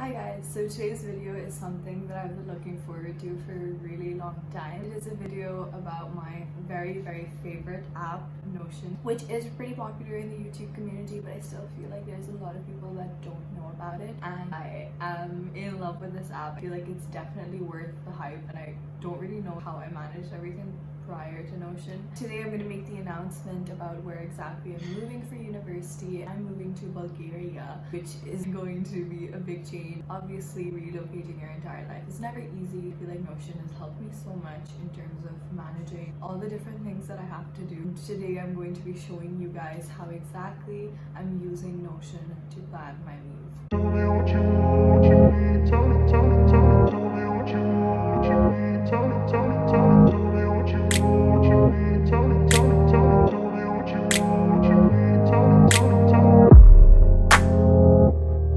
Hi guys, so today's video is something that I've been looking forward to for a really long time. It is a video about my very favorite app, Notion, which is pretty popular in the YouTube community, but I still feel like there's a lot of people that don't know about it, and I am in love with this app. I feel like it's definitely worth the hype, and I don't really know how I managed everything prior to Notion. Today I'm going to make the announcement about where exactly I'm moving for university. I'm moving to Bulgaria, which is going to be a big change. Obviously, relocating your entire life is never easy. I feel like Notion has helped me so much in terms of managing all the different things that I have to do. Today I'm going to be showing you guys how exactly I'm using Notion to plan my move. Tell me what you want, tell me, tell me, tell me, tell me what you want, tell me, tell me, tell me, tell me what you want, tell me, tell me, tell me, tell me what you want, tell me, tell me, tell me.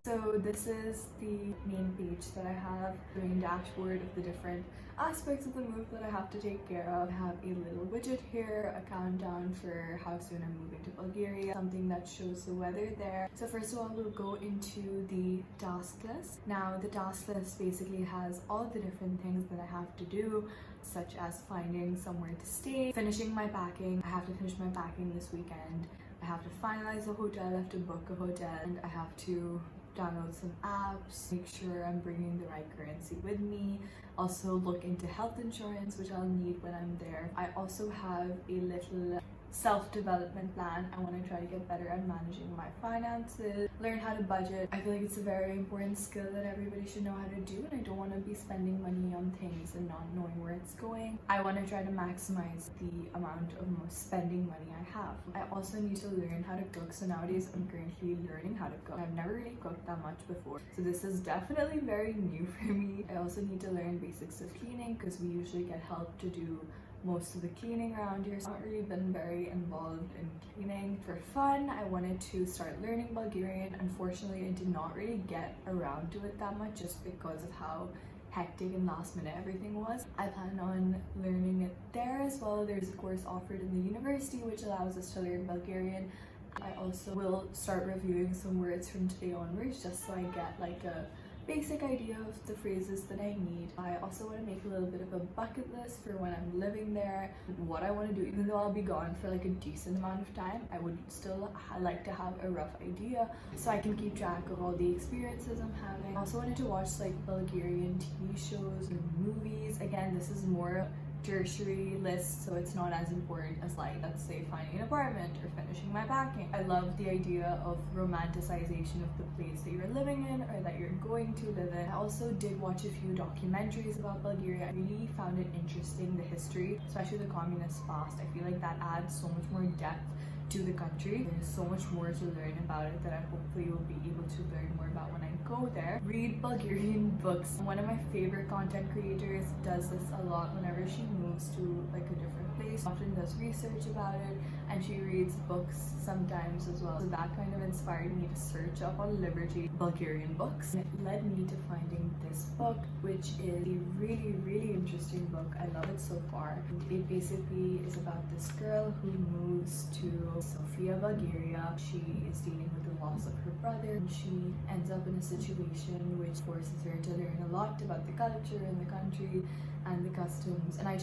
So this is the main page that I have, the main dashboard of the different aspects of the move that I have to take care of. I have a little widget here, a countdown for how soon I'm moving to Bulgaria, something that shows the weather there. So first of all, we'll go into the task list. Now the task list basically has all the different things that I have to do, such as finding somewhere to stay, finishing my packing. I have to finish my packing this weekend. I have to finalize a hotel, I have to book a hotel, and I have to download some apps, make sure I'm bringing the right currency with me, also look into health insurance, which I'll need when I'm there. I also have a little self-development plan. I want to try to get better at managing my finances, learn how to budget. I feel like it's a very important skill that everybody should know how to do, and I don't want to be spending money on things and not knowing where it's going. I want to try to maximize the amount of spending money I have. I also need to learn how to cook, so nowadays I'm currently learning how to cook. I've never really cooked that much before, so this is definitely very new for me. I also need to learn basics of cleaning, because we usually get help to do most of the cleaning around here, so I've not really been very involved in cleaning. For fun, I wanted to start learning Bulgarian. Unfortunately, I did not really get around to it that much just because of how hectic and last minute everything was. I plan on learning it there as well. There's a course offered in the university which allows us to learn Bulgarian. I also will start reviewing some words from today onwards, just so I get like a basic idea of the phrases that I need. I also want to make a little bit of a bucket list for when I'm living there, what I want to do. Even though I'll be gone for like a decent amount of time, I would still like to have a rough idea so I can keep track of all the experiences I'm having. I also wanted to watch like Bulgarian TV shows and movies. Again, this is more tertiary list, so it's not as important as like, let's say, finding an apartment or finishing my packing. I love the idea of romanticization of the place that you're living in or that you're going to live in. I also did watch a few documentaries about Bulgaria. I really found it interesting, the history, especially the communist past. I feel like that adds so much more depth to the country. There's so much more to learn about it that I hopefully will be able to learn more about when I go there. Read Bulgarian books. One of my favorite content creators does this a lot whenever she moves to like a different place, often does research about it, and she reads books sometimes as well. So that kind of inspired me to search up on Liberty Bulgarian books. It led me to finding this book, which is a really interesting book. I love it so far. It basically is about this girl who moves to Sofia, Bulgaria. She is dealing with the loss of her brother, and she ends up in a situation which forces her to learn a lot about the culture and the country and the customs. And I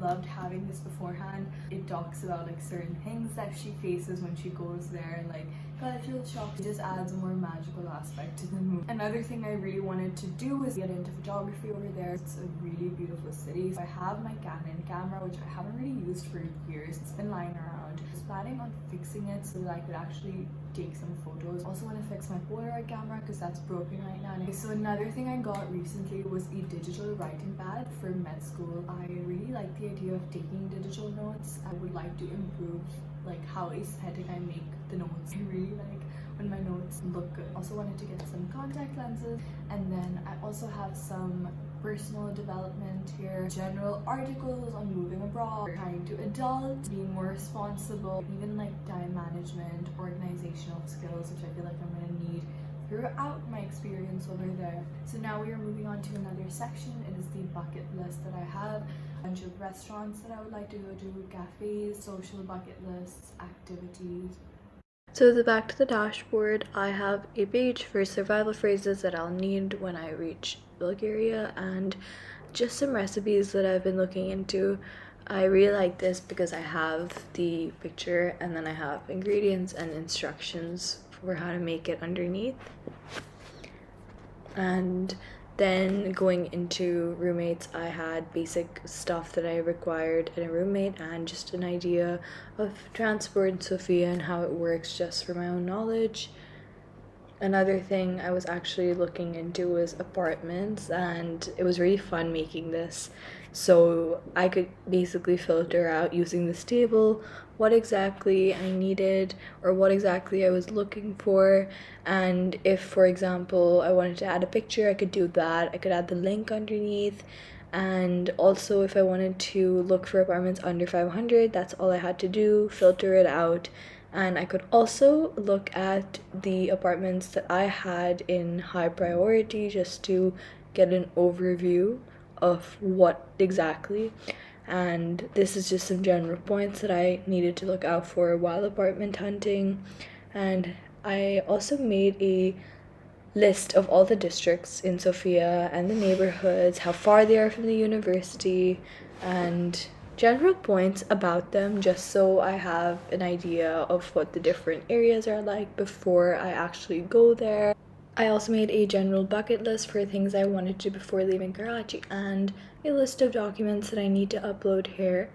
loved having this beforehand. It talks about like certain things that she faces when she goes there, and like cultural shock. It just adds a more magical aspect to the movie. Another thing I really wanted to do was get into photography over there. It's a really beautiful city. So I have my Canon camera, which I haven't really used for years. It's been lying around. I was planning on fixing it so that I could actually take some photos. Also want to fix my Polaroid camera because that's broken right now. Okay, so another thing I got recently was a digital writing pad for med school. I really like the idea of taking digital notes. I would like to improve like how aesthetic I make the notes. I really like when my notes look good. Also wanted to get some contact lenses, and then I also have some personal development here, general articles on moving abroad, trying to adult, being more responsible, even like time management, organizational skills, which I feel like I'm gonna need throughout my experience over there. So now we are moving on to another section. It is the bucket list that I have. A bunch of restaurants that I would like to go to, cafes, social bucket lists, activities. So back to the dashboard, I have a page for survival phrases that I'll need when I reach Bulgaria and just some recipes that I've been looking into. I really like this because I have the picture and then I have ingredients and instructions for how to make it underneath. And then going into roommates, I had basic stuff that I required in a roommate and just an idea of transport in Sofia and how it works just for my own knowledge. Another thing I was actually looking into was apartments, and it was really fun making this. So I could basically filter out using this table what exactly I needed or what exactly I was looking for. And if, for example, I wanted to add a picture, I could do that. I could add the link underneath. And also, if I wanted to look for apartments under 500, that's all I had to do, filter it out. And I could also look at the apartments that I had in high priority just to get an overview of what exactly. And this is just some general points that I needed to look out for while apartment hunting. And I also made a list of all the districts in Sofia and the neighborhoods, how far they are from the university, and general points about them, just so I have an idea of what the different areas are like before I actually go there. I also made a general bucket list for things I wanted to before leaving Karachi and a list of documents that I need to upload here.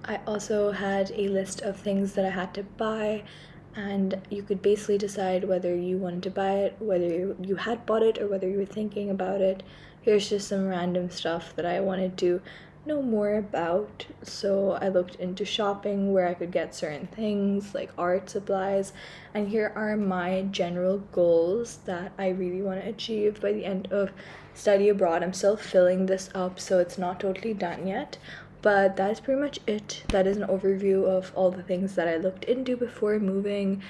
I also had a list of things that I had to buy, and you could basically decide whether you wanted to buy it, whether you had bought it, or whether you were thinking about it. Here's just some random stuff that I wanted to know more about. So I looked into shopping where I could get certain things like art supplies, and here are my general goals that I really want to achieve by the end of study abroad. I'm still filling this up, so it's not totally done yet. But that is pretty much it. That is an overview of all the things that I looked into before moving.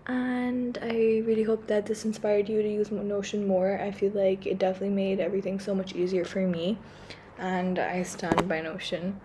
And I really hope that this inspired you to use Notion more. I feel like it definitely made everything so much easier for me. And I stand by Notion.